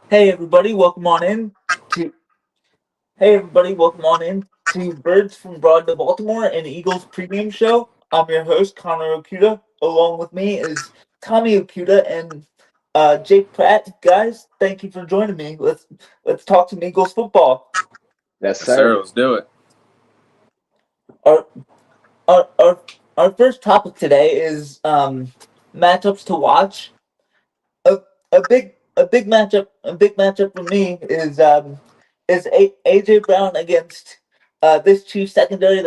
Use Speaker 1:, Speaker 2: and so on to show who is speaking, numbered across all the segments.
Speaker 1: Hey everybody, to welcome on in to Birds from Broad to Baltimore and Eagles pregame show. I'm your host Connor Okuda. Along with me is Tommy Okuda and Jake Pratt. Guys, thank you for joining me. Let's talk some Eagles football.
Speaker 2: Yes,
Speaker 3: Yes, sir.
Speaker 2: sir.
Speaker 3: Let's do it.
Speaker 1: Our our our, our first topic today is matchups to watch. A big matchup for me is AJ Brown against this Chiefs secondary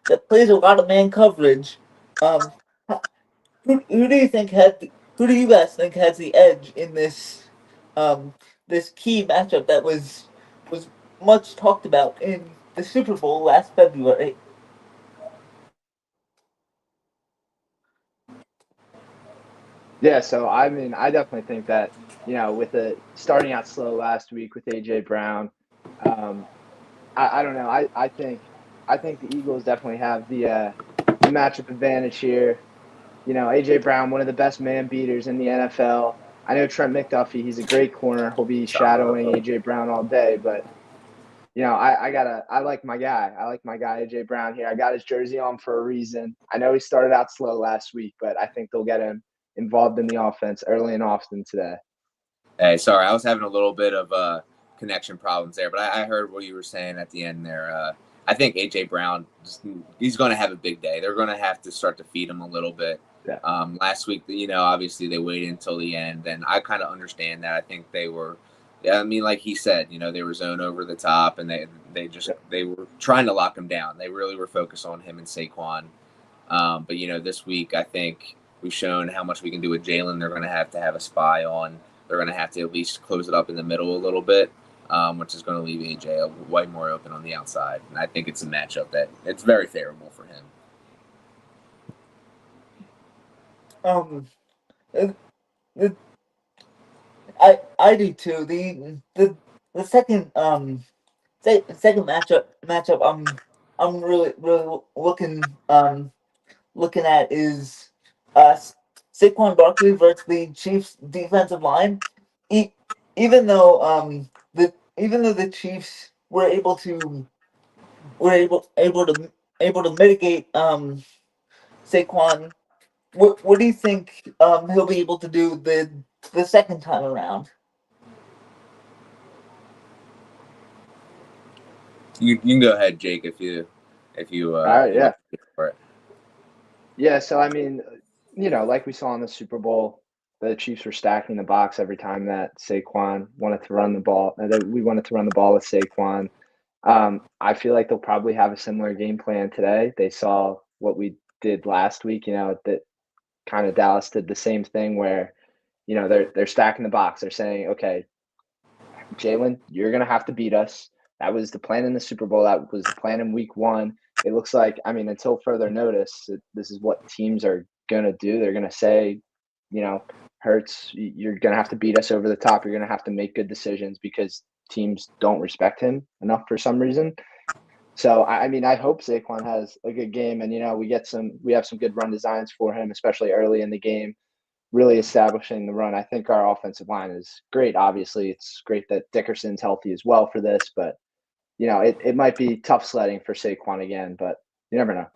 Speaker 1: that plays a lot of man coverage. Um, who do you guys think has the edge in um this key matchup that was much talked about in the Super Bowl last February?
Speaker 2: Yeah, so I definitely think that, with the starting out slow last week with AJ Brown, um, I don't know. I think the Eagles definitely have the matchup advantage here. AJ Brown, one of the best man beaters in the NFL. I know Trent McDuffie, he's a great corner. He'll be shadowing AJ Brown all day, but I like my guy. I like my guy AJ Brown here. I got his jersey on for a reason. I know he started out slow last week, but I think they'll get him involved in the offense early and often today.
Speaker 3: Hey, sorry, I was having a little bit of connection problems there, but I heard what you were saying at the end there. I think AJ Brown, he's going to have a big day. They're going to have to start to feed him a little bit.
Speaker 2: Yeah.
Speaker 3: Last week, obviously they waited until the end, and I kind of understand that. I think they were, yeah, I mean, like he said, they were zone over the top, and
Speaker 2: Yeah.
Speaker 3: they were trying to lock him down. They really were focused on him and Saquon. But this week, I think we've shown how much we can do with Jalen. They're going to have a spy on. They're going to have to at least close it up in the middle a little bit, which is going to leave AJ way more open on the outside. And I think it's a matchup that it's very favorable for him.
Speaker 1: Um, uh, the, I do too. The second matchup I'm really looking at is uh Saquon Barkley versus the Chiefs defensive line. E- even though the Chiefs were able to mitigate Saquon, what do you think he'll be able to do the second time around?
Speaker 3: You can go ahead, Jake,
Speaker 2: All right.
Speaker 3: you're
Speaker 2: Yeah.
Speaker 3: looking for it.
Speaker 2: Yeah. So, like we saw in the Super Bowl, the Chiefs were stacking the box every time that Saquon wanted to run the ball, that we wanted to run the ball with Saquon. I feel like they'll probably have a similar game plan today. They saw what we did last week, that kind of Dallas did the same thing where, they're stacking the box. They're saying, okay, Jalen, you're gonna have to beat us. That was the plan in the Super Bowl. That was the plan in Week 1. It looks like, until further notice, this is what teams are gonna do. They're gonna say, you know, Hurts, you're gonna have to beat us over the top. You're gonna have to make good decisions because teams don't respect him enough for some reason. So I hope Saquon has a good game, and we have some good run designs for him, especially early in the game, really establishing the run. I think our offensive line is great. Obviously, it's great that Dickerson's healthy as well for this, but it might be tough sledding for Saquon again, but you never know.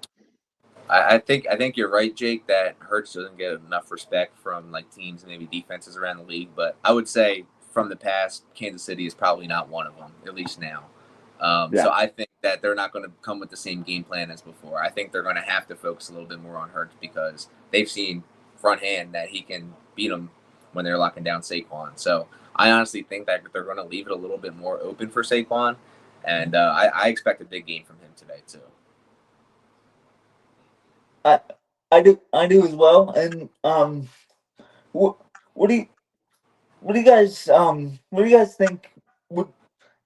Speaker 3: I think you're right, Jake, that Hurts doesn't get enough respect from like teams and maybe defenses around the league. But I would say from the past, Kansas City is probably not one of them, at least now. So
Speaker 2: Yeah,
Speaker 3: I think that they're not going to come with the same game plan as before. I think they're going to have to focus a little bit more on Hurts because they've seen front hand that he can beat them when they're locking down Saquon. So I honestly think that they're going to leave it a little bit more open for Saquon, and I expect a big game from him today too.
Speaker 1: I I do as well. And what what do you what do you guys think would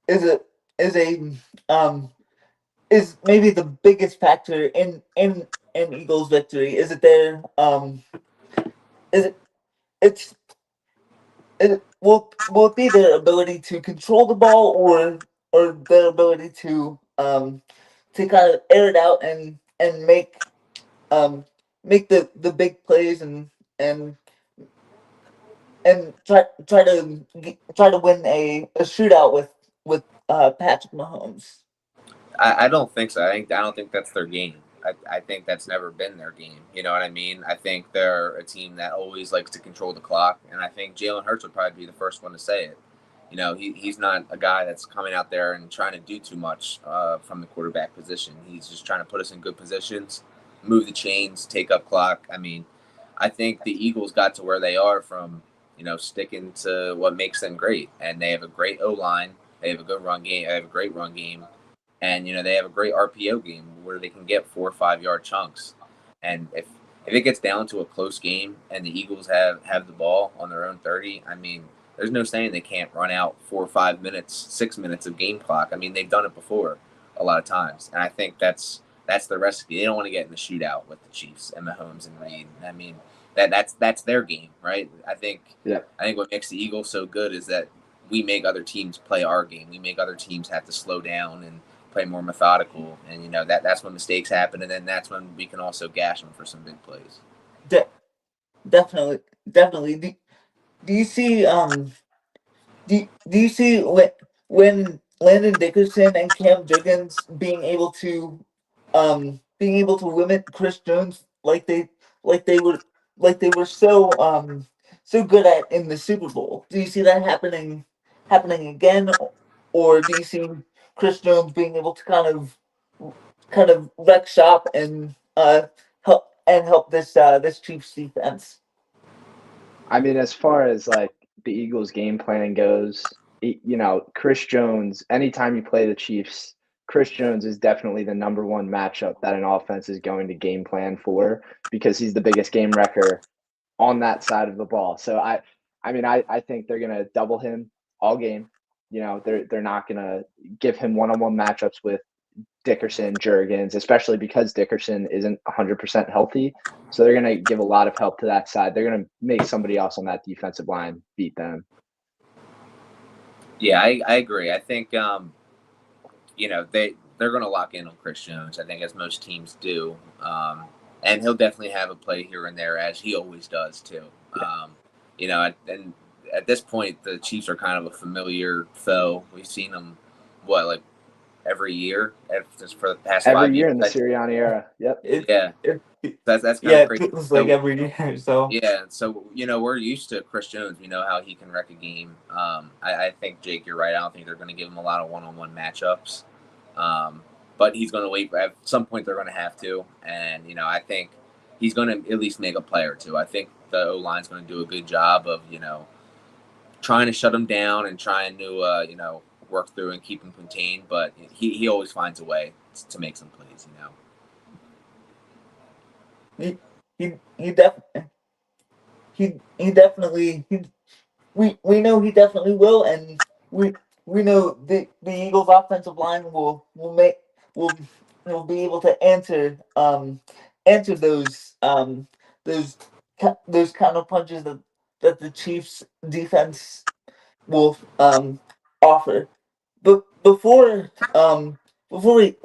Speaker 1: is a is a um is maybe the biggest factor in Eagles victory? Is it their is it it's will it be their ability to control the ball, or their ability to kind of air it out and um make the big plays and and try to win a shootout with Patrick Mahomes.
Speaker 3: I don't think so. I don't think that's their game. I think that's never been their game. You know what I mean? I think they're a team that always likes to control the clock, and I think Jalen Hurts would probably be the first one to say it. You know, he's not a guy that's coming out there and trying to do too much from the quarterback position. He's just trying to put us in good positions, move the chains, take up clock. I mean, I think the Eagles got to where they are from, sticking to what makes them great. And they have a great O line. They have a good run game. They have a great run game. And, they have a great RPO game where they can get 4 or 5 yard chunks. And if it gets down to a close game and the Eagles have the ball on their own 30, I mean, there's no saying they can't run out 4 or 5 minutes, 6 minutes of game clock. I mean, they've done it before a lot of times. And I think that's the recipe. They don't want to get in the shootout with the Chiefs and Mahomes and Reed. I mean, that's their game, right? I think what makes the Eagles so good is that we make other teams play our game. We make other teams have to slow down and play more methodical, and that's when mistakes happen, and then that's when we can also gash them for some big plays.
Speaker 1: De- definitely. Do you see do you see when Landon Dickerson and Cam Jurgens being able to limit Chris Jones like they were they were so good at in the Super Bowl? Do you see that happening again, or do you see Chris Jones being able to kind of wreck shop and help this Chiefs defense?
Speaker 2: I mean, as far as like the Eagles' game planning goes, Chris Jones, anytime you play the Chiefs, Chris Jones is definitely the number one matchup that an offense is going to game plan for because he's the biggest game wrecker on that side of the ball. So I think they're gonna double him all game. They're not gonna give him one-on-one matchups with Dickerson, Jurgens, especially because Dickerson isn't 100% healthy. So they're going to give a lot of help to that side. They're going to make somebody else on that defensive line beat them.
Speaker 3: Yeah, I agree. I think they're going to lock in on Chris Jones. I think as most teams do, and he'll definitely have a play here and there as he always does too. And at this point, the Chiefs are kind of a familiar foe. We've seen them every year just for the past
Speaker 2: every
Speaker 3: 5 years.
Speaker 2: Year in the Sirianni era. Yep.
Speaker 3: That's kind of crazy.
Speaker 1: It was like every year. So
Speaker 3: so we're used to Chris Jones. We know how he can wreck a game. I think Jake, you're right. I don't think they're going to give him a lot of one-on-one matchups. But he's going to wait. At some point, they're going to have to, and I think he's going to at least make a play or two. I think the O line's going to do a good job of trying to shut him down and trying to work through and keep him contained. But he always finds a way to make some plays.
Speaker 1: he definitely we know he definitely will, and we know the Eagles offensive line will will be able to answer those those counter punches that the Chiefs defense will offer. But before we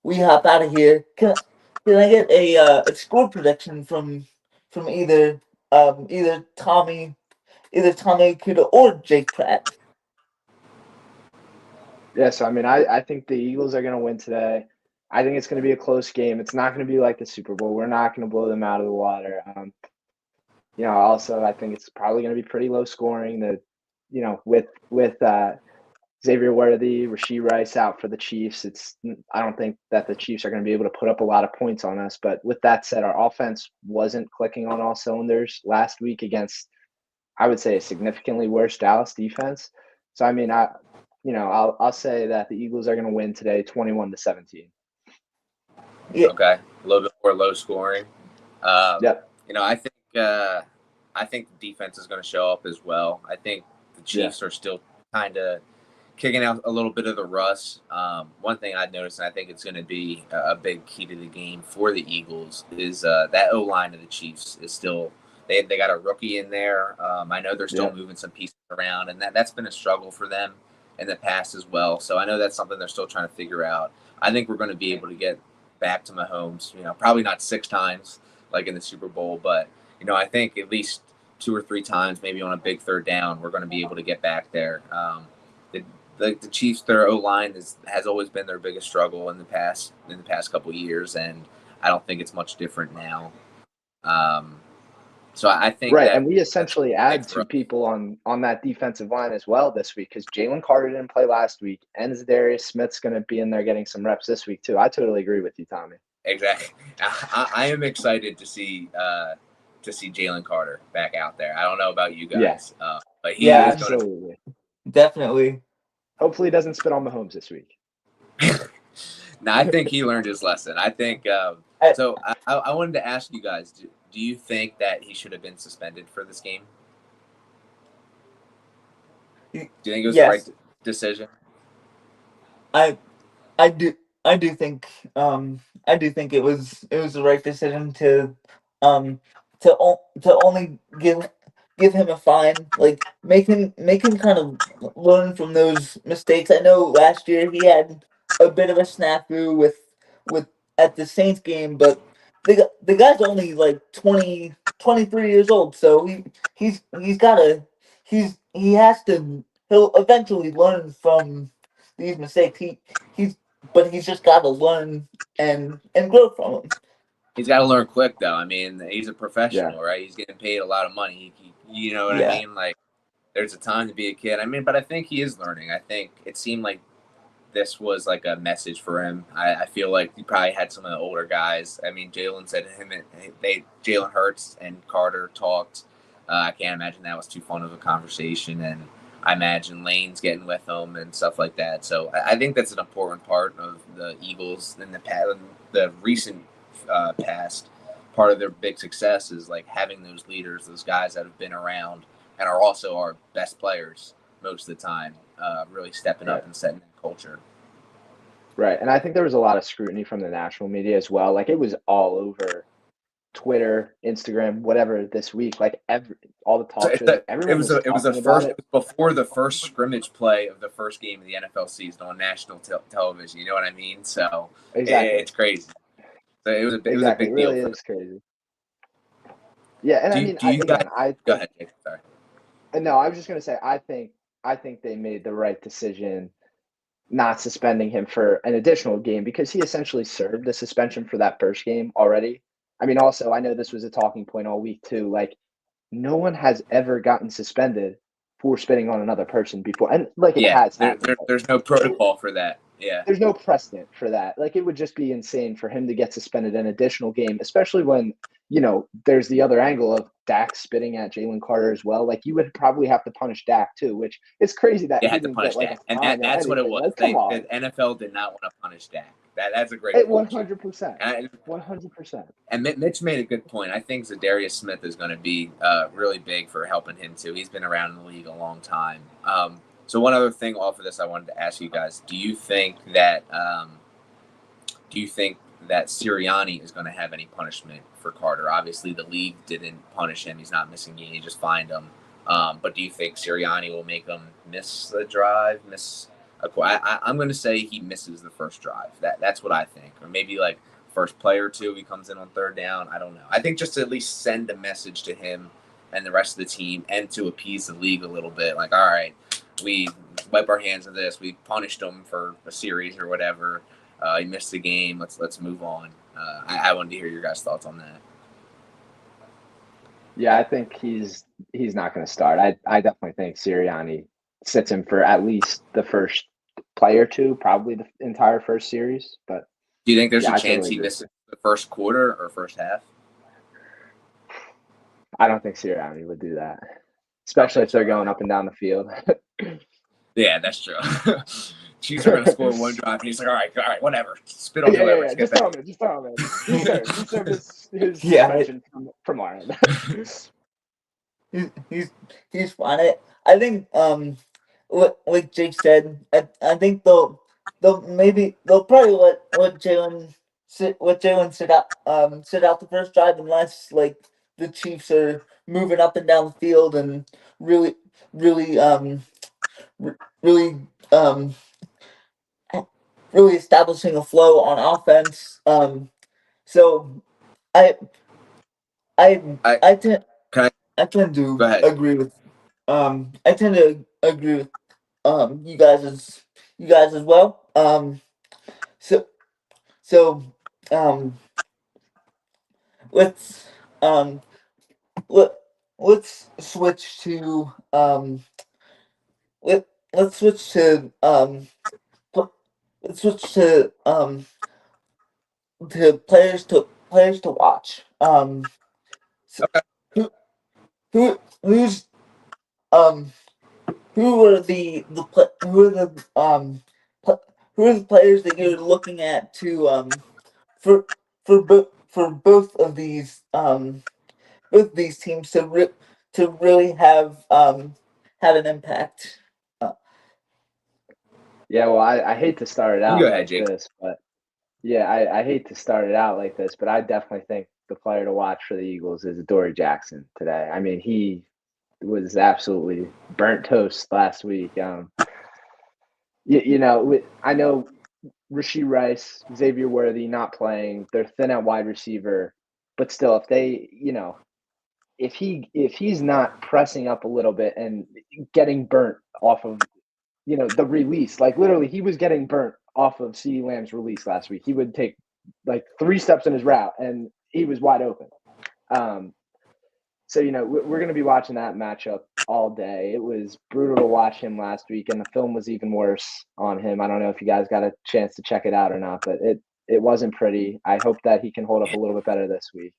Speaker 1: we hop out of here, can I get a score prediction from either Tommy Akuda or Jake Pratt?
Speaker 2: Yeah, so I think the Eagles are going to win today. I think it's going to be a close game. It's not going to be like the Super Bowl. We're not going to blow them out of the water. Also I think it's probably going to be pretty low scoring. With Xavier Worthy, Rashee Rice out for the Chiefs, I don't think that the Chiefs are going to be able to put up a lot of points on us. But with that said, our offense wasn't clicking on all cylinders last week against, I would say, a significantly worse Dallas defense. So I'll say that the Eagles are going to win today, 21-17.
Speaker 3: Yeah. Okay, a little bit more low scoring.
Speaker 2: Yep.
Speaker 3: I think the defense is going to show up as well. I think the Chiefs are still kind of kicking out a little bit of the rust. One thing I've noticed, and I think it's going to be a big key to the game for the Eagles, is that O line of the Chiefs is still. They got a rookie in there. I know they're still moving some pieces around, and that's been a struggle for them in the past as well. So I know that's something they're still trying to figure out. I think we're going to be able to get back to Mahomes. Probably not 6 times like in the Super Bowl, but I think at least 2 or 3 times, maybe on a big third down, we're going to be able to get back there. The, the Chiefs, their O line has always been their biggest struggle in the past couple of years, and I don't think it's much different now. Um, so I think
Speaker 2: Right, and we
Speaker 3: that's
Speaker 2: essentially
Speaker 3: big
Speaker 2: add
Speaker 3: for
Speaker 2: two
Speaker 3: us.
Speaker 2: people on that defensive line as well this week because Jalen Carter didn't play last week, and Zadarius Smith's going to be in there getting some reps this week too. I totally agree with you, Tommy.
Speaker 3: Exactly. I am excited to see Jalen Carter back out there. I don't know about you guys, but he
Speaker 1: Yeah,
Speaker 3: is going to.
Speaker 2: Absolutely.
Speaker 1: definitely.
Speaker 2: Hopefully, he doesn't spit on Mahomes this week.
Speaker 3: No, I think he learned his lesson. I think
Speaker 1: I,
Speaker 3: so. I wanted to ask you guys: do you think that he should have been suspended for this game? Do you think it was the right
Speaker 1: yes,
Speaker 3: decision?
Speaker 1: I I do I do think I do think it was the right decision um to only give him a fine, like make him kind of learn from those mistakes. I know last year he had a bit of a snafu with at the Saints game, but the guy's only like 23 years old, so he's gotta he has to he'll eventually learn from these mistakes. He's just got to learn and grow from them.
Speaker 3: He's got to learn quick, though. I mean, he's a
Speaker 2: Yeah,
Speaker 3: professional, right? He's getting paid a lot of money. You know what I
Speaker 1: Yeah,
Speaker 3: mean? Like, there's a time to be a kid. I mean, but I think he is learning. I think it seemed like this was like a message for him. I feel like he probably had some of the older guys. I mean, Jalen said him and Jalen Hurts and Carter talked. I can't imagine that was too fun of a conversation, and I imagine Lane's getting with them and stuff like that. So I think that's an important part of the Eagles in the recent past. Part of their big success is like having those leaders, those guys that have been around and are also our best players most of the time, really stepping
Speaker 2: right.
Speaker 3: up and setting that culture.
Speaker 2: Right. And I think there was a lot of scrutiny from the national media as well. Like it was all over Twitter, Instagram, whatever this week. Like all the
Speaker 3: So
Speaker 2: talk shows, like
Speaker 3: it
Speaker 2: everyone
Speaker 3: was
Speaker 2: was
Speaker 3: a it was a
Speaker 2: talking about
Speaker 3: first
Speaker 2: it.
Speaker 3: it was before the first scrimmage play of the first game of the NFL season on national television. You know what I mean? So
Speaker 2: Exactly.
Speaker 3: it's crazy. So it was a
Speaker 2: Exactly. It
Speaker 3: big deal
Speaker 2: really
Speaker 3: for.
Speaker 2: is crazy. Yeah, and I mean,
Speaker 3: Do you guys
Speaker 2: I
Speaker 3: go ahead, Jake? Sorry.
Speaker 2: no, I was just gonna say, I think they made the right decision not suspending him for an additional game because he essentially served the suspension for that first game already. I mean, also, I know this was a talking point all week too. Like, no one has ever gotten suspended for spitting on another person before, and like it
Speaker 3: Yeah,
Speaker 2: has happened.
Speaker 3: there's no protocol for that. Yeah,
Speaker 2: There's no precedent for that. Like it would just be insane for him to get suspended an additional game, especially when, there's the other angle of Dak spitting at Jalen Carter as well. Like you would probably have to punish Dak too, which it's crazy that
Speaker 3: they
Speaker 2: he
Speaker 3: had to
Speaker 2: didn't get
Speaker 3: punish
Speaker 2: like a
Speaker 3: Dak, and
Speaker 2: fine or
Speaker 3: that's what it
Speaker 2: anything.
Speaker 3: was.
Speaker 2: Like, come
Speaker 3: The
Speaker 2: on.
Speaker 3: NFL did not want to punish Dak. That's a great
Speaker 2: It
Speaker 3: point, Chief.
Speaker 2: 100%.
Speaker 3: And
Speaker 2: 100%.
Speaker 3: And Mitch made a good point. I think Zadarius Smith is going to be really big for helping him too. He's been around in the league a long time. So one other thing off of this, I wanted to ask you guys: do you think that Sirianni is going to have any punishment for Carter? Obviously, the league didn't punish him; he's not missing game; he just fined him. But do you think Sirianni will make him miss the drive? I'm going to say he misses the first drive. That's what I think, or maybe like first play or two, he comes in on third down. I don't know. I think just to at least send a message to him and the rest of the team, and to appease the league a little bit. Like, all right, we wipe our hands of this. We punished him for a series or whatever. He missed the game. Let's move on. I wanted to hear your guys' thoughts on that.
Speaker 2: Yeah, I think he's not going to start. I definitely think Sirianni sits him for at least the first play or two, probably the entire first series. But
Speaker 3: Do you think there's
Speaker 2: yeah,
Speaker 3: a
Speaker 2: I
Speaker 3: chance
Speaker 2: totally
Speaker 3: he
Speaker 2: agree with
Speaker 3: misses
Speaker 2: you.
Speaker 3: the first quarter or first half?
Speaker 2: I don't think Sirianni would do that, especially
Speaker 3: Okay,
Speaker 2: if they're
Speaker 3: so
Speaker 2: going up and down the field.
Speaker 3: yeah, that's true. Chiefs are going to score one drive, and he's like, all right, whatever. Spit on whoever.
Speaker 2: Yeah.
Speaker 3: Let's get
Speaker 2: Just
Speaker 3: back.
Speaker 2: tell him, just tell him. He served his
Speaker 1: yeah.
Speaker 2: suspension from our end.
Speaker 1: He's he's fine. I think like Jake said, I think they'll probably let Jalen sit out the first drive unless like the Chiefs are moving up and down the field and really really really really establishing a flow on offense. So I I tend
Speaker 3: Can I
Speaker 1: I tend
Speaker 3: go
Speaker 1: to
Speaker 3: ahead?
Speaker 1: agree with I tend to agree with you guys as well. So so um let's um let let's switch to let let's switch to pl- let's switch to players to watch. So
Speaker 3: Okay.
Speaker 1: who who's um who are who are the who are the players that you're looking at to for for both of these teams to really have an impact. Uh,
Speaker 2: Yeah, well, I hate to start it
Speaker 3: You go
Speaker 2: out
Speaker 3: ahead,
Speaker 2: like
Speaker 3: Jake.
Speaker 2: this, but yeah, I hate to start it out like this, but I definitely think the player to watch for the Eagles is Dory Jackson today. I mean, he was absolutely burnt toast last week. I know Rasheed Rice, Xavier Worthy not playing. They're thin at wide receiver, but still, if he's not pressing up a little bit and getting burnt off of the release, like literally he was getting burnt off of CeeDee Lamb's release last week. He would take like 3 steps in his route and he was wide open. Um, so we're going to be watching that matchup all day. It was brutal to watch him last week, and the film was even worse on him. I don't know if you guys got a chance to check it out or not, but it wasn't pretty. I hope that he can hold up a little bit better this week.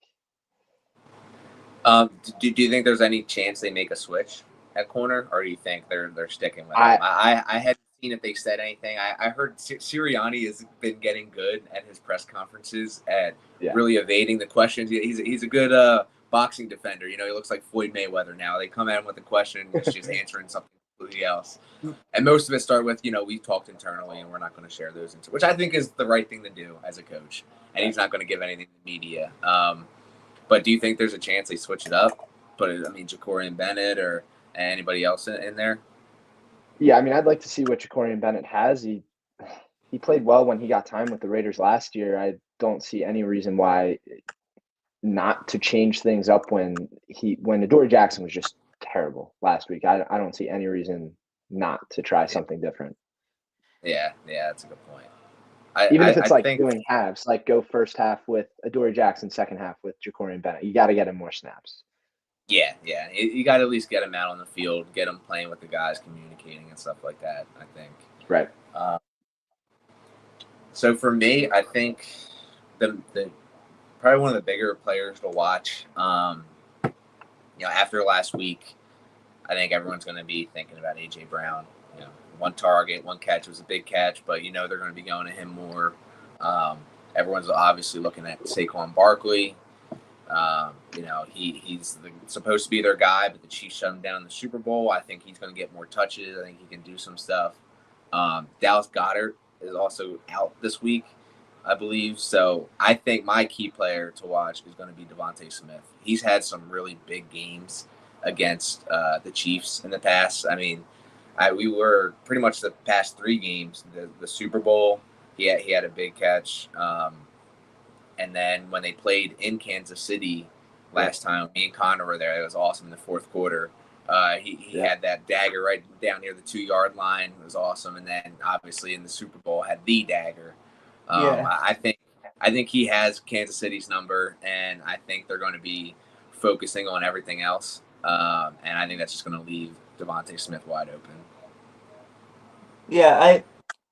Speaker 3: Do you think there's any chance they make a switch at corner, or do you think they're sticking with him? I hadn't seen if they said anything. I heard Sirianni has been getting good at his press conferences at really evading the questions. He's a good boxing defender. He looks like Floyd Mayweather now. They come at him with a question and he's just answering something completely else. And most of it start with, we talked internally and we're not going to share those, which I think is the right thing to do as a coach. And he's not going to give anything to the media. But do you think there's a chance they switch it up? Ja'Cory Bennett or anybody else in there?
Speaker 2: Yeah, I mean, I'd like to see what Ja'Cory Bennett has. He played well when he got time with the Raiders last year. I don't see any reason why not to change things up when Adoree Jackson was just terrible last week. I don't see any reason not to try something different.
Speaker 3: Yeah, that's a good point.
Speaker 2: Even if it's
Speaker 3: I think
Speaker 2: doing halves, like go first half with Adoree Jackson, second half with Ja'Cory Bennett. You got to get him more snaps.
Speaker 3: Yeah. You got to at least get him out on the field, get him playing with the guys, communicating and stuff like that. I think.
Speaker 2: Right.
Speaker 3: So for me, I think the probably one of the bigger players to watch. After last week, I think everyone's going to be thinking about AJ Brown. 1 target, 1 catch was a big catch, but they're going to be going to him more. Everyone's obviously looking at Saquon Barkley. He's supposed to be their guy, but the Chiefs shut him down in the Super Bowl. I think he's going to get more touches. I think he can do some stuff. Dallas Goedert is also out this week, I believe. So I think my key player to watch is going to be Devontae Smith. He's had some really big games against the Chiefs in the past. I mean, we were pretty much the past 3 games, the Super Bowl. He had a big catch. And then when they played in Kansas City last time, me and Connor were there. It was awesome in the 4th quarter. He had that dagger right down near the 2-yard line. It was awesome. And then obviously in the Super Bowl had the dagger. I think he has Kansas City's number, and I think they're going to be focusing on everything else. And I think that's just going to leave Devontae Smith wide open.
Speaker 1: Yeah,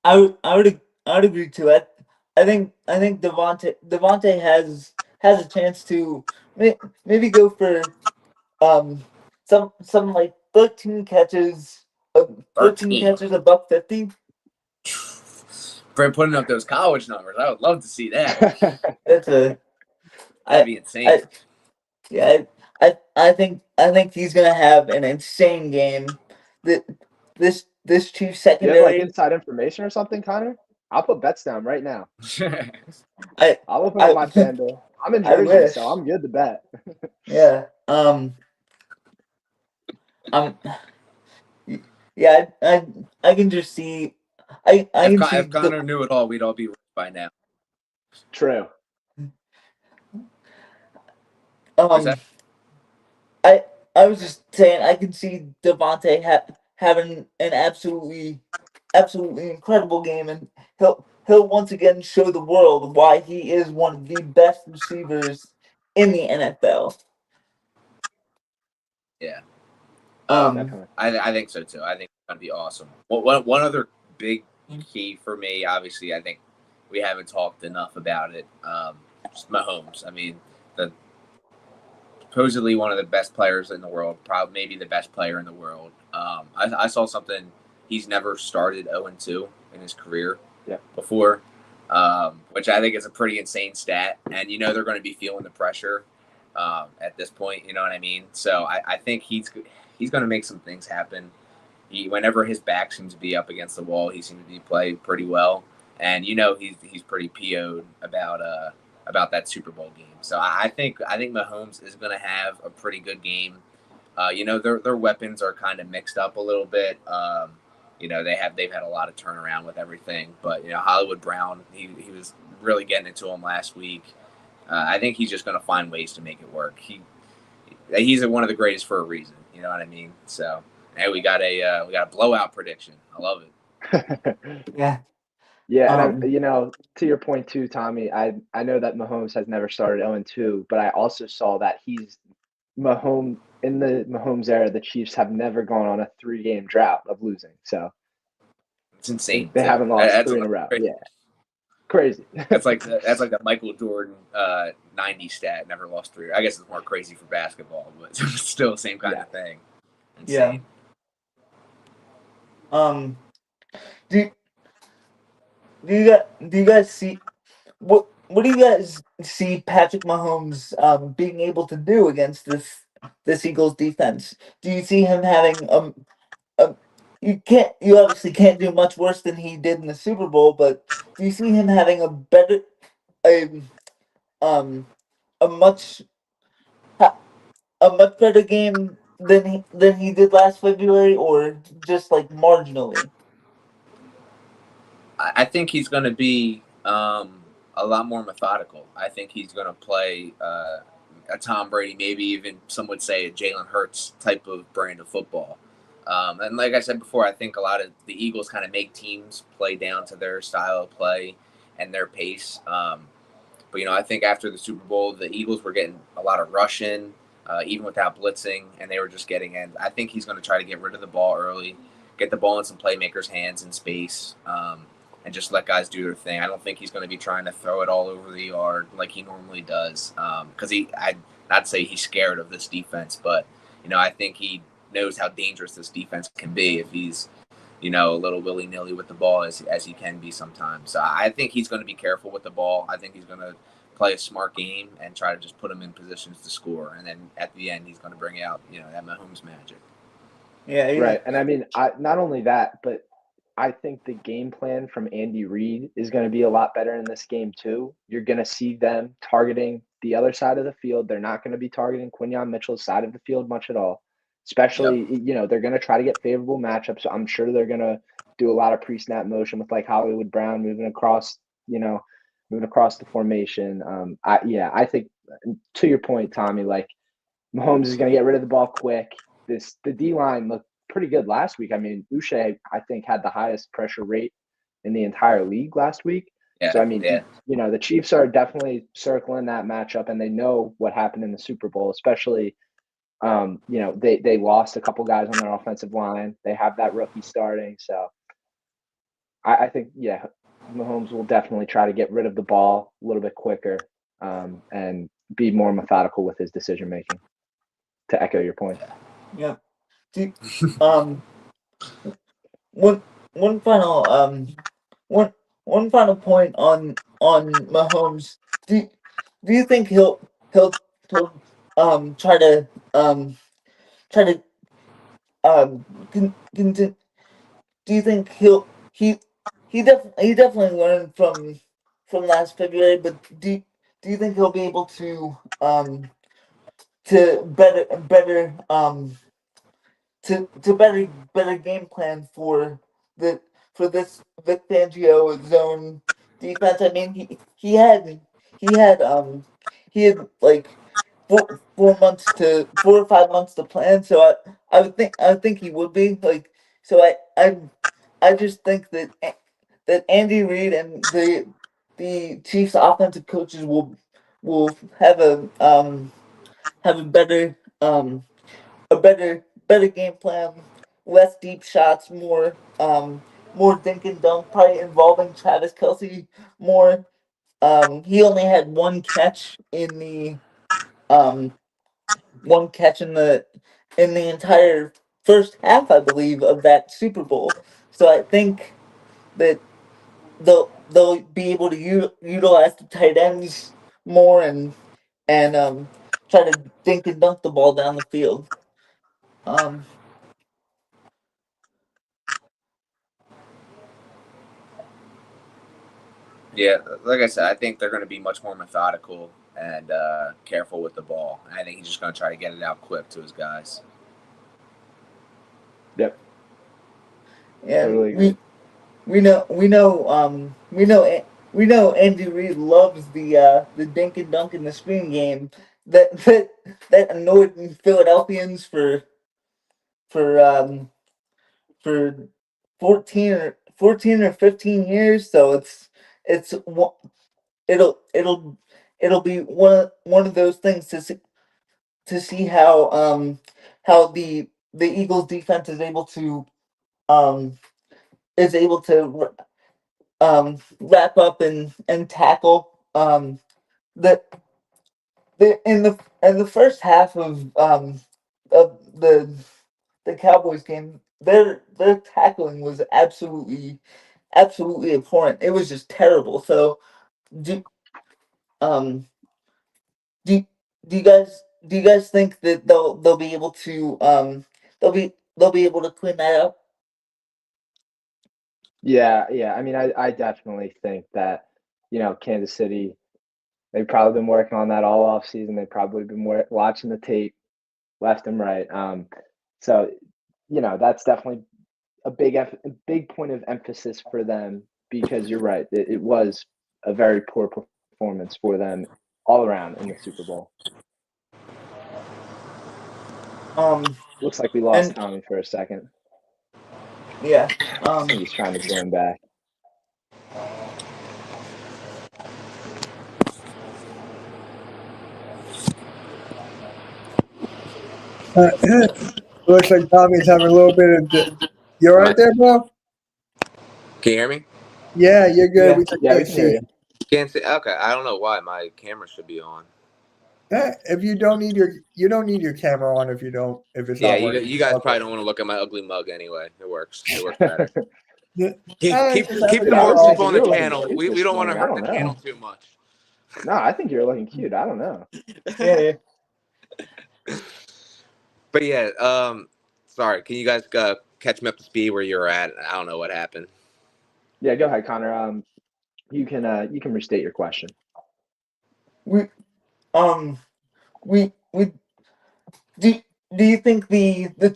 Speaker 1: I would agree to it. I think Devontae has a chance to maybe go for um some like 13
Speaker 3: 13.
Speaker 1: catches, a buck 50.
Speaker 3: For putting up those college numbers, I would love to see that.
Speaker 1: That's a
Speaker 3: That'd
Speaker 1: I
Speaker 3: be insane.
Speaker 1: I yeah I think he's gonna have an insane game. That this Chiefs
Speaker 2: Do you have
Speaker 1: secondary.
Speaker 2: inside information or something, Connor? I'll put bets down right now.
Speaker 1: I
Speaker 2: I'll open up
Speaker 1: I
Speaker 2: my FanDuel. I'm in
Speaker 1: I
Speaker 2: Jersey,
Speaker 1: wish.
Speaker 2: so I'm good to bet.
Speaker 1: Yeah. Um. Yeah. I can just see. I can see
Speaker 3: If Connor knew it all, we'd all be rich by now.
Speaker 2: True.
Speaker 3: What's
Speaker 1: Um,
Speaker 3: that?
Speaker 1: I I was just saying I can see Devontae having an absolutely incredible game, and he'll once again show the world why he is one of the best receivers in the NFL.
Speaker 3: Yeah.
Speaker 1: Um,
Speaker 2: Definitely.
Speaker 3: I think so too. I think it's gonna be awesome. One other big key for me, obviously, I think we haven't talked enough about it. Just Mahomes. I mean, the supposedly one of the best players in the world, probably maybe the best player in the world. I saw something. He's never started 0-2 in his career
Speaker 2: Yeah.
Speaker 3: before, which I think is a pretty insane stat. And you know they're going to be feeling the pressure at this point. You know what I mean? So I think he's going to make some things happen. Whenever his back seems to be up against the wall, he seems to be played pretty well. And you know he's pretty PO'd about that Super Bowl game. So I think Mahomes is going to have a pretty good game. You know their weapons are kind of mixed up a little bit. You know they've had a lot of turnaround with everything, but you know Hollywood Brown he was really getting into him last week. I think he's just going to find ways to make it work. He's one of the greatest for a reason. You know what I mean? So hey, we got a blowout prediction. I love it.
Speaker 1: yeah.
Speaker 2: Yeah, and
Speaker 1: Um,
Speaker 2: to your point too, Tommy, I know that Mahomes has never started 0-2, but I also saw that he's Mahomes in the Mahomes era, the Chiefs have never gone on a 3-game drought of losing. So
Speaker 3: It's insane
Speaker 2: they
Speaker 3: too.
Speaker 2: haven't lost three in a row. Yeah, crazy.
Speaker 3: That's like the Michael Jordan 90 stat. Never lost three. I guess it's more crazy for basketball, but still the same kind
Speaker 2: Yeah.
Speaker 3: of thing.
Speaker 1: yeah.
Speaker 3: Insane.
Speaker 1: Um, do do you guys see what do you guys see Patrick Mahomes being able to do against this Eagles defense? Do you see him having um you obviously can't do much worse than he did in the Super Bowl, but do you see him having a um a much ha- a much better game than he did last February, or just like marginally?
Speaker 3: I think he's going to be a lot more methodical. I think he's going to play a Tom Brady, maybe even some would say a Jalen Hurts type of brand of football. And like I said before, I think a lot of the Eagles kind of make teams play down to their style of play and their pace. But you know, I think after the Super Bowl, the Eagles were getting a lot of rush in, even without blitzing, and they were just getting in. I think he's going to try to get rid of the ball early, get the ball in some playmakers' hands in space, and just let guys do their thing. I don't think he's going to be trying to throw it all over the yard like he normally does, because I'd not say he's scared of this defense, but you know, I think he knows how dangerous this defense can be if he's a little willy nilly with the ball as he can be sometimes. So I think he's going to be careful with the ball. I think he's going to play a smart game and try to just put him in positions to score. And then at the end, he's going to bring out that Mahomes magic.
Speaker 1: Yeah,
Speaker 2: Right. And I mean, I not only that, but I think the game plan from Andy Reid is going to be a lot better in this game too. You're going to see them targeting the other side of the field. They're not going to be targeting Quinyon Mitchell's side of the field much at all.
Speaker 3: Yep.
Speaker 2: Especially, they're going to try to get favorable matchups. So I'm sure they're going to do a lot of pre-snap motion with like Hollywood Brown moving across the formation. I think to your point, Tommy, like Mahomes is going to get rid of the ball quick. The D line looked pretty good last week. I mean, Uche, I think, had the highest pressure rate in the entire league last week. So
Speaker 3: Yeah.
Speaker 2: I mean,
Speaker 3: Yeah.
Speaker 2: the Chiefs are definitely circling that matchup, and they know what happened in the Super Bowl, especially. They lost a couple guys on their offensive line. They have that rookie starting, so I think Mahomes will definitely try to get rid of the ball a little bit quicker, and be more methodical with his decision making. To echo your point.
Speaker 1: yeah. Do, um, one one final one one final point on Mahomes. Do do you think he'll try to continue? Do you think he definitely learned from last February, but do you think he'll be able to better game plan the for this Vic Fangio zone defense? I mean he had he had like 4 or 5 months to plan. So I would think he would be like. So I just think that Andy Reid and the Chiefs offensive coaches will have a better game plan, less deep shots, more dink and dunk, probably involving Travis Kelsey more. He only had um one catch in the entire first half, I believe, of that Super Bowl. So I think that they'll be able to utilize the tight ends more and try to dink and dunk the ball down the field. Um,
Speaker 3: Yeah, like I said, I think they're going to be much more methodical and careful with the ball. I think he's just going to try to get it out quick to his guys.
Speaker 2: Yep,
Speaker 1: and
Speaker 2: totally agree.
Speaker 1: we know Andy Reid loves the dink and dunk in the screen game that annoyed Philadelphians for for 14 or 15 years. So it's it'll it'll it'll be one of those things to see how the Eagles defense um is able to wrap up and tackle. The in the first half of the Cowboys game, their tackling was absolutely abhorrent. It was just terrible. So do um do do you guys think that they'll be able to they'll be able to clean that up?
Speaker 2: Yeah. I mean, I definitely think that, Kansas City, they've probably been working on that all off season. They've probably been watching the tape left and right. So, that's definitely a big point of emphasis for them because you're right. It was a very poor performance for them all around in the Super Bowl.
Speaker 1: Um
Speaker 2: Looks like we lost
Speaker 1: and
Speaker 2: Tommy for a second.
Speaker 1: yeah.
Speaker 2: I think he's trying to join back.
Speaker 4: Looks like Tommy's having a little bit of. You all
Speaker 3: Am
Speaker 4: right
Speaker 3: I?
Speaker 4: there, bro?
Speaker 3: Can you hear me?
Speaker 4: Yeah, you're good.
Speaker 1: Yeah.
Speaker 4: We just
Speaker 2: Yeah, we
Speaker 4: can't
Speaker 2: can hear
Speaker 4: see.
Speaker 2: you.
Speaker 3: Can't see. Okay, I don't know why my camera should be on.
Speaker 4: If you don't need your camera on if it's
Speaker 3: Yeah,
Speaker 4: not
Speaker 3: you
Speaker 4: working.
Speaker 3: you guys
Speaker 4: Okay.
Speaker 3: probably don't want to look at my ugly mug anyway. It works. It works better.
Speaker 4: Yeah.
Speaker 3: Keep
Speaker 4: It's
Speaker 3: keep
Speaker 4: just
Speaker 3: keep
Speaker 4: having
Speaker 2: Dude,
Speaker 3: the
Speaker 4: a
Speaker 2: I
Speaker 3: more
Speaker 2: was
Speaker 4: little.
Speaker 3: people
Speaker 2: thinking
Speaker 3: on
Speaker 2: you
Speaker 3: the
Speaker 2: were looking
Speaker 3: channel.
Speaker 2: cute
Speaker 3: We
Speaker 2: this
Speaker 3: don't want to
Speaker 2: morning. I
Speaker 3: hurt
Speaker 2: don't
Speaker 3: the
Speaker 2: know.
Speaker 3: channel too much.
Speaker 2: No, I think you're looking cute. I don't know.
Speaker 1: Yeah.
Speaker 3: But yeah, sorry. Can you guys catch me up to speed where you're at? I don't know what happened.
Speaker 2: Yeah, go ahead, Connor. You can restate your question.
Speaker 1: We um we do do you think the the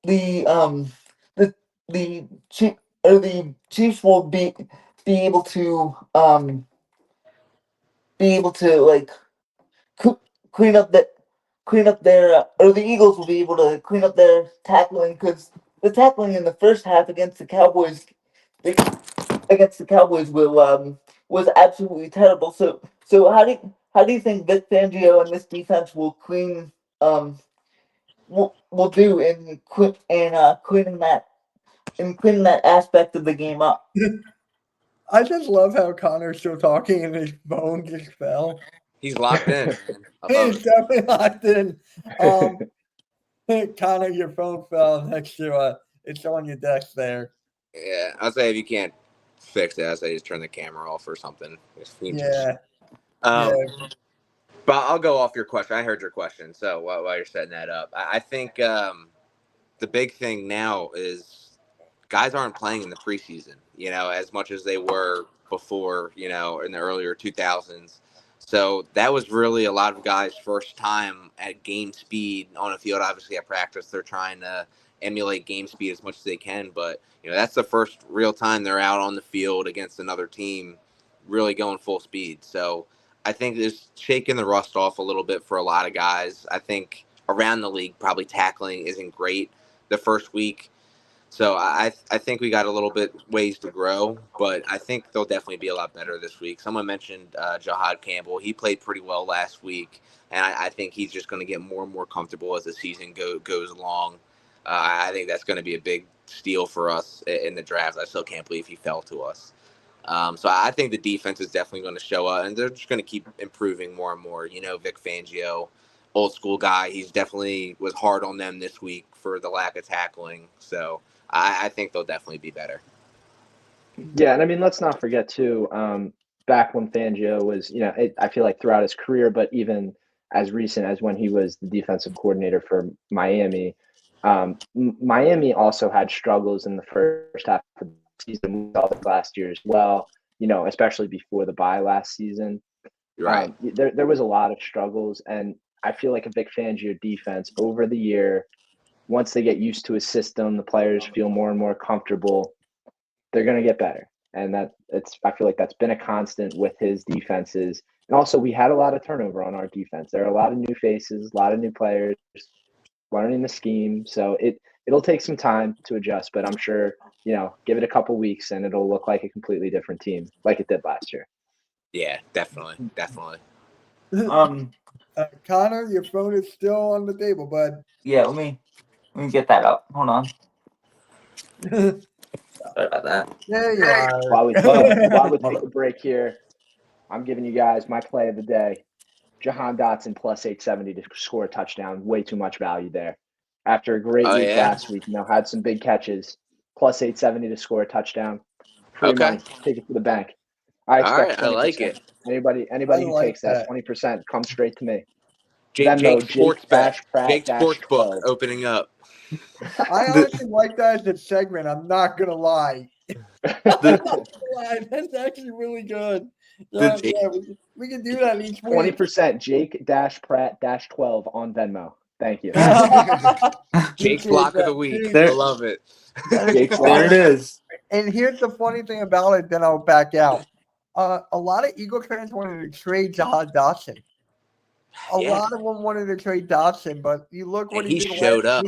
Speaker 1: the the chief or the Chiefs will be able to like cl- clean up the clean up their or the Eagles will be able to clean up their tackling because the tackling in the first half the, against the Cowboys was absolutely terrible. So how do you think Vic Fangio and this defense um will do cleaning that aspect of the game up?
Speaker 4: I just love how Connor's still talking and his phone just fell.
Speaker 3: He's locked in, man. I love
Speaker 4: He's
Speaker 3: it.
Speaker 4: definitely locked in. Um, Connor, your phone fell next to it's on your desk there.
Speaker 3: Yeah, I'll say if you can't fix it, I'll say just turn the camera off or something.
Speaker 4: Yeah, yeah.
Speaker 3: Um, but I'll go off your question. I heard your question. So while you're setting that up, I think the big thing now is guys aren't playing in the preseason, as much as they were before, in the earlier 2000s. So that was really a lot of guys' first time at game speed on a field. Obviously, at practice, they're trying to emulate game speed as much as they can. But, that's the first real time they're out on the field against another team really going full speed. So I think it's shaking the rust off a little bit for a lot of guys. I think around the league, probably tackling isn't great the first week. So I think we got a little bit ways to grow, but I think they'll definitely be a lot better this week. Someone mentioned Jahad Campbell. He played pretty well last week, and I think he's just going to get more and more comfortable as the season goes along. I think that's going to be a big steal for us in the draft. I still can't believe he fell to us. So I think the defense is definitely going to show up, and they're just going to keep improving more and more. Vic Fangio, old school guy, he's definitely was hard on them this week for the lack of tackling. So I think they'll definitely be better.
Speaker 2: Yeah, and I mean, let's not forget too, back when Fangio was, I feel like throughout his career, but even as recent as when he was the defensive coordinator for Miami, Miami also had struggles in the first half of the season. We saw this last year as well, especially before the bye last season.
Speaker 3: Right.
Speaker 2: There was a lot of struggles, and I feel like a Vic Fangio defense over the year, once they get used to his system, the players feel more and more comfortable, they're going to get better. And I feel like that's been a constant with his defenses. And also, we had a lot of turnover on our defense. There are a lot of new faces, a lot of new players learning the scheme. So it'll take some time to adjust, but I'm sure, give it a couple weeks and it'll look like a completely different team like it did last year.
Speaker 3: Yeah, definitely.
Speaker 4: Connor, your phone is still on the table, bud.
Speaker 1: Yeah, let me get that up. Hold on. Sorry about that.
Speaker 4: There you are.
Speaker 2: While we take a break here, I'm giving you guys my play of the day. Jahan Dotson plus 870 to score a touchdown. Way too much value there. After a great week last week, had some big catches. Plus 870 to score a touchdown. Free money. Take it to the bank. I expect 20%.
Speaker 3: I like it.
Speaker 2: Anybody who takes that 20% comes straight to me.
Speaker 3: Jake
Speaker 2: Jake
Speaker 3: Pratt
Speaker 2: Sportsbook
Speaker 3: 12 opening up.
Speaker 4: I honestly like that as a segment. I'm not gonna lie. That's actually really good. Yeah, we can do that each week.
Speaker 2: 20% Jake Pratt 12 on Venmo. Thank you.
Speaker 3: Jake's block of the week. I love it.
Speaker 1: There it is.
Speaker 4: And here's the funny thing about it, then I'll back out. A lot of Eagle fans wanted to trade Jahad Dotson. A lot of them wanted to trade Dotson, but you look what he did
Speaker 3: showed up.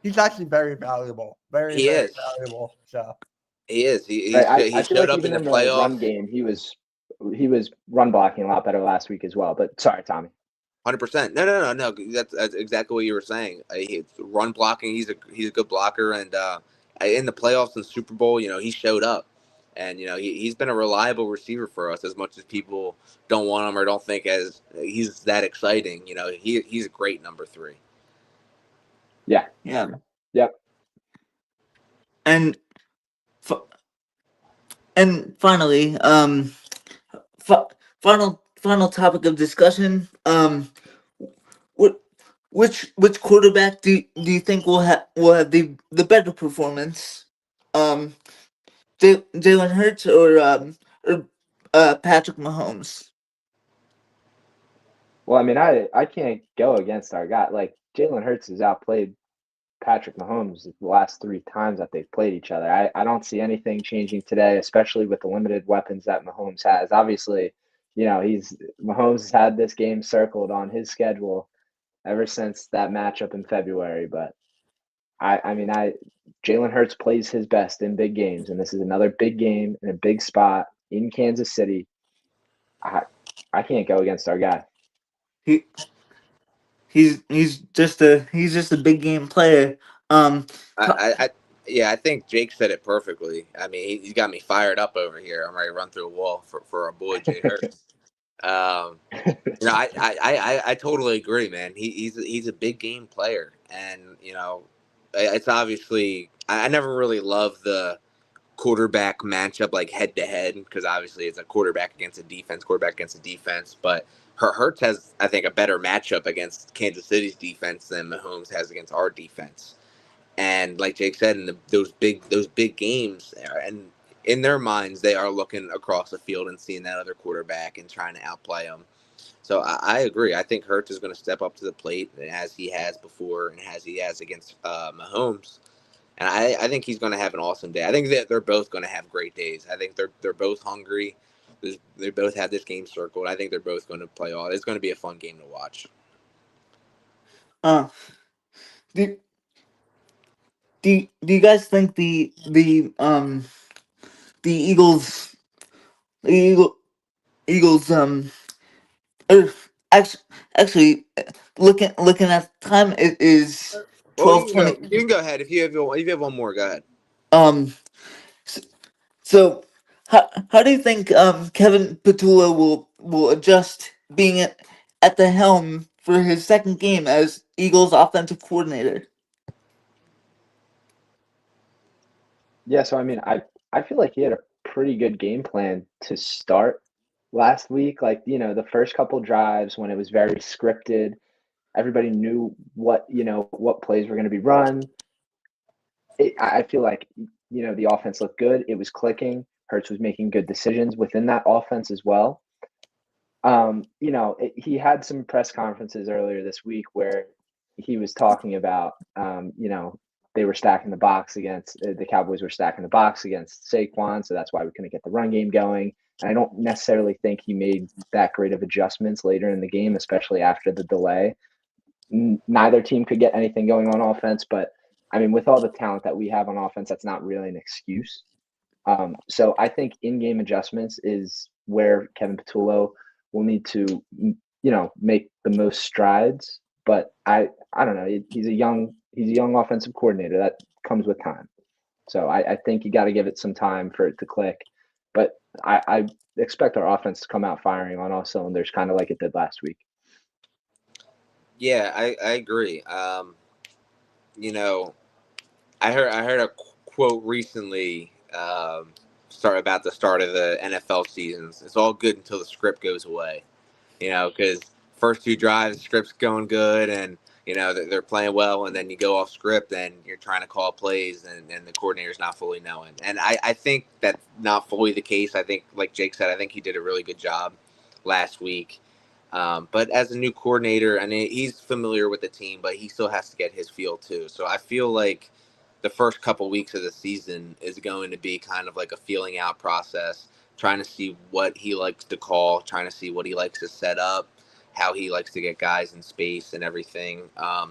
Speaker 4: He's actually very valuable. Very valuable. So
Speaker 3: he is. He showed up in the playoffs.
Speaker 2: Run game, he was run blocking a lot better last week as well. But sorry, Tommy.
Speaker 3: 100%. No. That's exactly what you were saying. He's run blocking. He's a good blocker, and in the playoffs and Super Bowl, he showed up, and he's been a reliable receiver for us. As much as people don't want him or don't think as he's that exciting, he's a great number 3.
Speaker 2: Yeah. Yep.
Speaker 1: And finally, final topic of discussion. Which quarterback do you think will have the better performance? Jalen Hurts or Patrick Mahomes?
Speaker 2: Well, I mean, I can't go against our guy. Like, Jalen Hurts has outplayed Patrick Mahomes the last 3 times that they've played each other. I don't see anything changing today, especially with the limited weapons that Mahomes has. Obviously, Mahomes has had this game circled on his schedule ever since that matchup in February. But Jalen Hurts plays his best in big games, and this is another big game in a big spot in Kansas City. I can't go against our guy.
Speaker 1: He's just a big game player.
Speaker 3: I think Jake said it perfectly. I mean, he's got me fired up over here. I'm ready to run through a wall for our boy Jay Hurts. I totally agree, man. He's a big game player, and it's obviously I never really loved the quarterback matchup like head to head because obviously it's a quarterback against a defense, but Hurts has, I think, a better matchup against Kansas City's defense than Mahomes has against our defense. And like Jake said, in those big games, and in their minds, they are looking across the field and seeing that other quarterback and trying to outplay them. So I agree. I think Hurts is going to step up to the plate as he has before and as he has against Mahomes. And I think he's going to have an awesome day. I think that they're both going to have great days. I think they're both hungry. They both have this game circled. I think they're both going to play all. It's going to be a fun game to watch.
Speaker 1: Do, do you guys think the Eagles er, actually actually looking at the time, it is
Speaker 3: Well, you
Speaker 1: 12:20.
Speaker 3: You can go ahead if you have one more. Go ahead.
Speaker 1: um so how do you think Kevin Petula will adjust being at the helm for his second game as Eagles offensive coordinator?
Speaker 2: Yeah, so I mean, I feel like he had a pretty good game plan to start last week. Like, the first couple drives when it was very scripted, everybody knew what plays were going to be run. I feel like, the offense looked good. It was clicking. Hurts was making good decisions within that offense as well. He had some press conferences earlier this week where he was talking about, they were stacking the box against the Cowboys were stacking the box against Saquon, so that's why we couldn't get the run game going. And I don't necessarily think he made that great of adjustments later in the game, especially after the delay. Neither team could get anything going on offense, but I mean, with all the talent that we have on offense, that's not really an excuse. So I think in-game adjustments is where Kevin Petullo will need to, make the most strides. But I don't know. He's a young offensive coordinator. That comes with time. So I think you got to give it some time for it to click. But I expect our offense to come out firing on all cylinders, kind of like it did last week.
Speaker 3: Yeah, I agree. I heard a quote recently. About the start of the NFL seasons. It's all good until the script goes away. Because first two drives, the script's going good, and they're playing well, and then you go off script, and you're trying to call plays, and the coordinator's not fully knowing. And I think that's not fully the case. I think, like Jake said, I think he did a really good job last week. But as a new coordinator, I mean, he's familiar with the team, but he still has to get his feel too. So I feel like the first couple weeks of the season is going to be kind of like a feeling out process, trying to see what he likes to call, trying to see what he likes to set up, how he likes to get guys in space and everything. I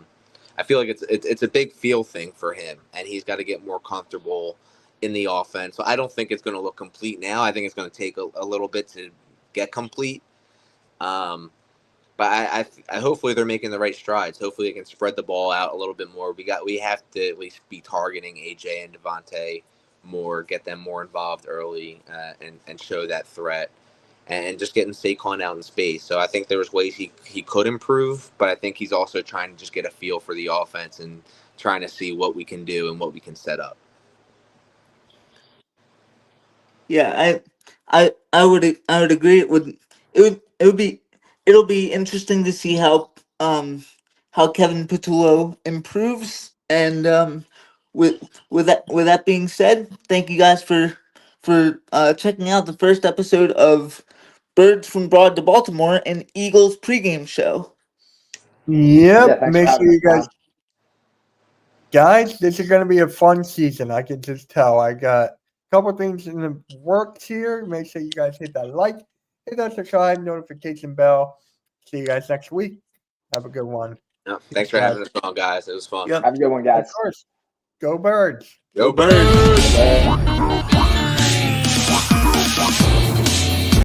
Speaker 3: feel like it's a big feel thing for him, and he's got to get more comfortable in the offense. So I don't think it's going to look complete now. I think it's going to take a little bit to get complete. But I hopefully they're making the right strides. Hopefully they can spread the ball out a little bit more. We have to at least be targeting AJ and Devontae more, get them more involved early, and show that threat, and just getting Saquon out in space. So I think there was ways he could improve, but I think he's also trying to just get a feel for the offense and trying to see what we can do and what we can set up.
Speaker 1: Yeah, I would agree. It'll be interesting to see how Kevin Petullo improves. And with that being said, thank you guys for checking out the first episode of Birds from Broad to Baltimore, an Eagles pregame show.
Speaker 2: Yeah,
Speaker 4: Yep.
Speaker 2: thanks for
Speaker 4: Make sure
Speaker 2: having us,
Speaker 4: you guys,
Speaker 2: Tom.
Speaker 4: guys, this is going to be a fun season. I can just tell. I got a couple things in the works here. Make sure you guys hit that like, hit that subscribe, notification bell. See you guys next week. Have a good one.
Speaker 3: No, thanks for having us on, guys. It was fun.
Speaker 1: Yep.
Speaker 2: Have a good one,
Speaker 4: Of
Speaker 2: guys.
Speaker 4: course. Go Birds.
Speaker 1: Go Birds.
Speaker 2: Bye.